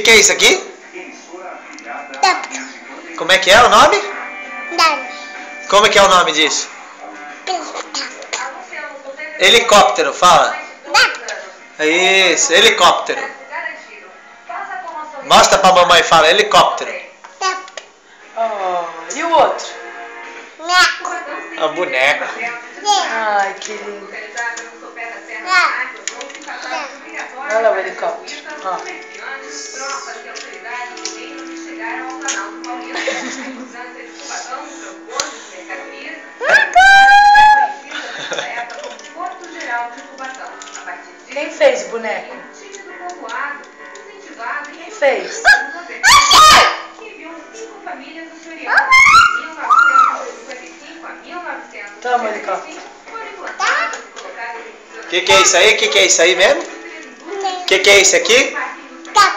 Que é isso aqui? Dab. Como é que é o nome? Dab. Como é que é o nome disso? Pista. Helicóptero, fala. Dab. Isso, helicóptero. Mostra pra mamãe e fala, helicóptero. Dab. Oh, e o outro? Neco. É um boneco. Ai, que lindo. Olha lá o helicóptero. Ó. Quem fez o boneco? Quem fez? Toma o helicóptero. Que é isso aí? Que é isso aí mesmo? Que é isso aqui? Dab.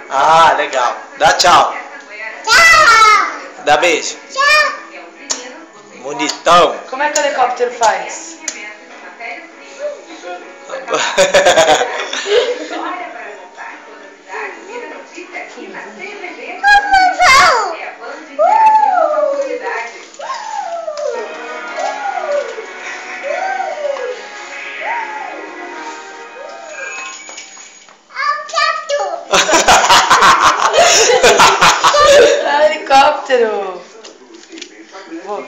Ah, legal. Dá tchau. Tchau. Dá beijo. Tchau. Bonitão. Como é que o helicóptero faz? Helicóptero. Vou.